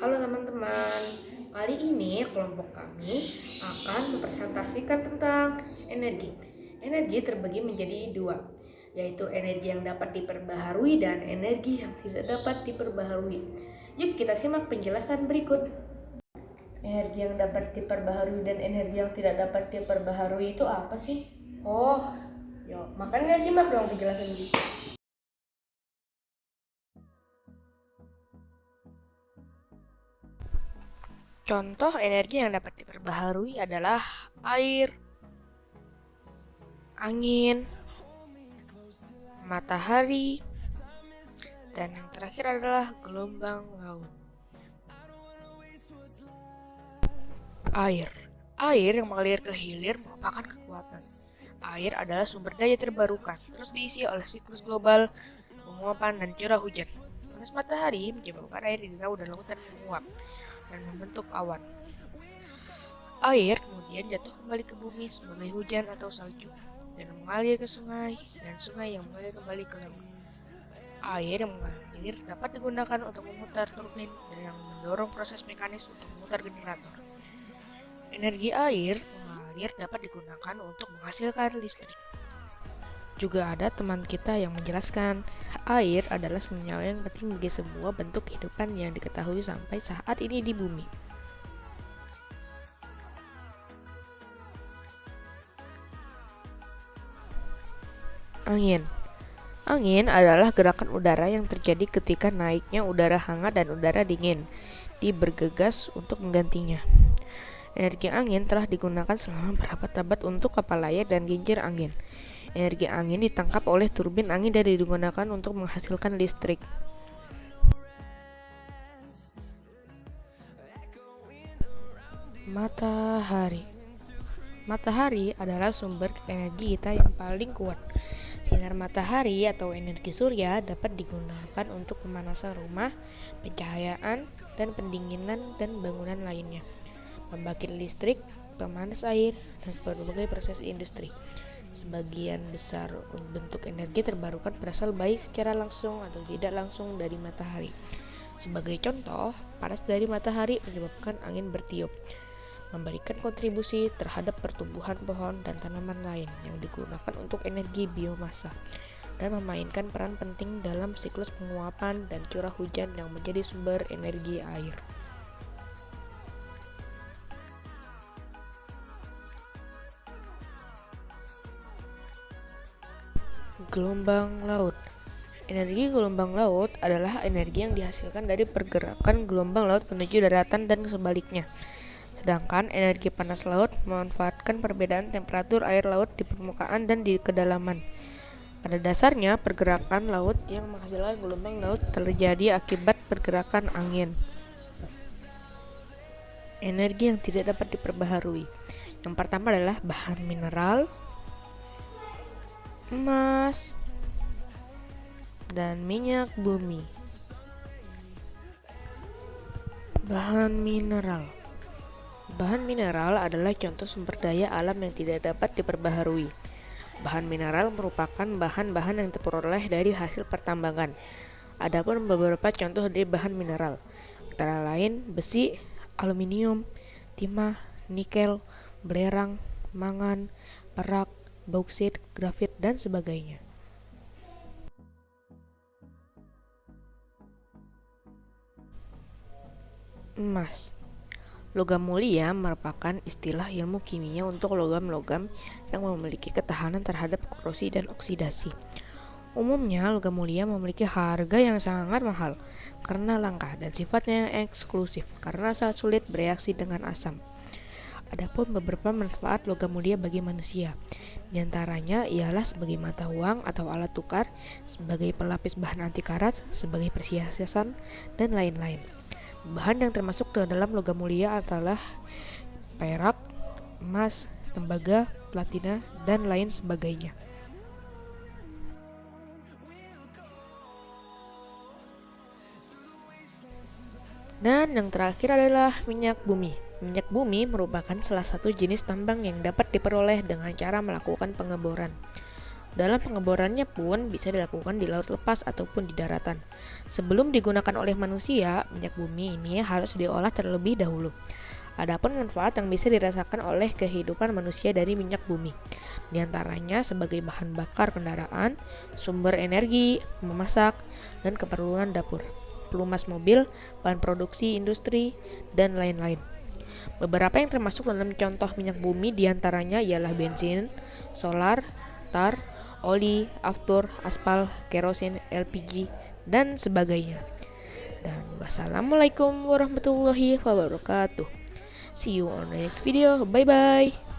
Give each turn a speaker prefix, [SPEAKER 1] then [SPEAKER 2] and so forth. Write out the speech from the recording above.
[SPEAKER 1] Halo teman-teman, kali ini kelompok kami akan mempresentasikan tentang energi. Energi terbagi menjadi dua, yaitu energi yang dapat diperbaharui dan energi yang tidak dapat diperbaharui. Yuk kita simak penjelasan berikut. Energi yang dapat diperbaharui dan energi yang tidak dapat diperbaharui itu apa sih? Oh, yuk makanya simak dong penjelasan ini. Contoh energi yang dapat diperbaharui adalah air, angin, matahari, dan yang terakhir adalah gelombang laut. Air. Air yang mengalir ke hilir merupakan kekuatan. Air adalah sumber daya terbarukan, terus diisi oleh siklus global, penguapan dan curah hujan. Panas matahari menyebabkan air di danau dan lautan menguap dan membentuk awan. Air kemudian jatuh kembali ke bumi sebagai hujan atau salju dan mengalir ke sungai, dan sungai yang mengalir kembali ke laut. Air yang mengalir dapat digunakan untuk memutar turbin dan yang mendorong proses mekanis untuk memutar generator. Energi air mengalir dapat digunakan untuk menghasilkan listrik. Juga ada teman kita yang menjelaskan, air adalah senyawa yang penting bagi semua bentuk kehidupan yang diketahui sampai saat ini di bumi. Angin. Angin adalah gerakan udara yang terjadi ketika naiknya udara hangat dan udara dingin bergegas untuk menggantinya. Energi angin telah digunakan selama berabad-abad untuk kapal layar dan kincir angin. Energi angin ditangkap oleh turbin angin dan digunakan untuk menghasilkan listrik. Matahari. Matahari adalah sumber energi kita yang paling kuat. Sinar matahari atau energi surya dapat digunakan untuk pemanasan rumah, pencahayaan, dan pendinginan dan bangunan lainnya, membangkit listrik, pemanas air, dan berbagai proses industri. Sebagian besar bentuk energi terbarukan berasal baik secara langsung atau tidak langsung dari matahari. Sebagai contoh, panas dari matahari menyebabkan angin bertiup, memberikan kontribusi terhadap pertumbuhan pohon dan tanaman lain yang digunakan untuk energi biomasa, dan memainkan peran penting dalam siklus penguapan dan curah hujan yang menjadi sumber energi air. Gelombang laut. Energi gelombang laut adalah energi yang dihasilkan dari pergerakan gelombang laut menuju daratan dan sebaliknya. Sedangkan energi panas laut memanfaatkan perbedaan temperatur air laut di permukaan dan di kedalaman. Pada dasarnya, pergerakan laut yang menghasilkan gelombang laut terjadi akibat pergerakan angin. Energi yang tidak dapat diperbaharui. Yang pertama adalah bahan mineral, emas, dan minyak bumi. Bahan mineral. Bahan mineral adalah contoh sumber daya alam yang tidak dapat diperbaharui. Bahan mineral merupakan bahan-bahan yang diperoleh dari hasil pertambangan. Adapun beberapa contoh dari bahan mineral, antara lain besi, aluminium, timah, nikel, belerang, mangan, perak, bauksit, grafit, dan sebagainya. Emas. Logam mulia merupakan istilah ilmu kimia untuk logam-logam yang memiliki ketahanan terhadap korosi dan oksidasi. Umumnya, logam mulia memiliki harga yang sangat mahal karena langka dan sifatnya eksklusif karena sangat sulit bereaksi dengan asam. Adapun beberapa manfaat logam mulia bagi manusia, di antaranya ialah sebagai mata uang atau alat tukar, sebagai pelapis bahan anti karat, sebagai perhiasan, dan lain-lain. Bahan yang termasuk ke dalam logam mulia adalah perak, emas, tembaga, platina, dan lain sebagainya. Dan yang terakhir adalah minyak bumi. Minyak bumi merupakan salah satu jenis tambang yang dapat diperoleh dengan cara melakukan pengeboran. Dalam pengeborannya pun bisa dilakukan di laut lepas ataupun di daratan. Sebelum digunakan oleh manusia, minyak bumi ini harus diolah terlebih dahulu. Adapun manfaat yang bisa dirasakan oleh kehidupan manusia dari minyak bumi, di antaranya sebagai bahan bakar kendaraan, sumber energi, memasak, dan keperluan dapur, pelumas mobil, bahan produksi industri, dan lain-lain. Beberapa yang termasuk dalam contoh minyak bumi di antaranya ialah bensin, solar, tar, oli, aftur, aspal, kerosin, LPG, dan sebagainya. Dan wassalamualaikum warahmatullahi wabarakatuh. See you on the next video. Bye bye.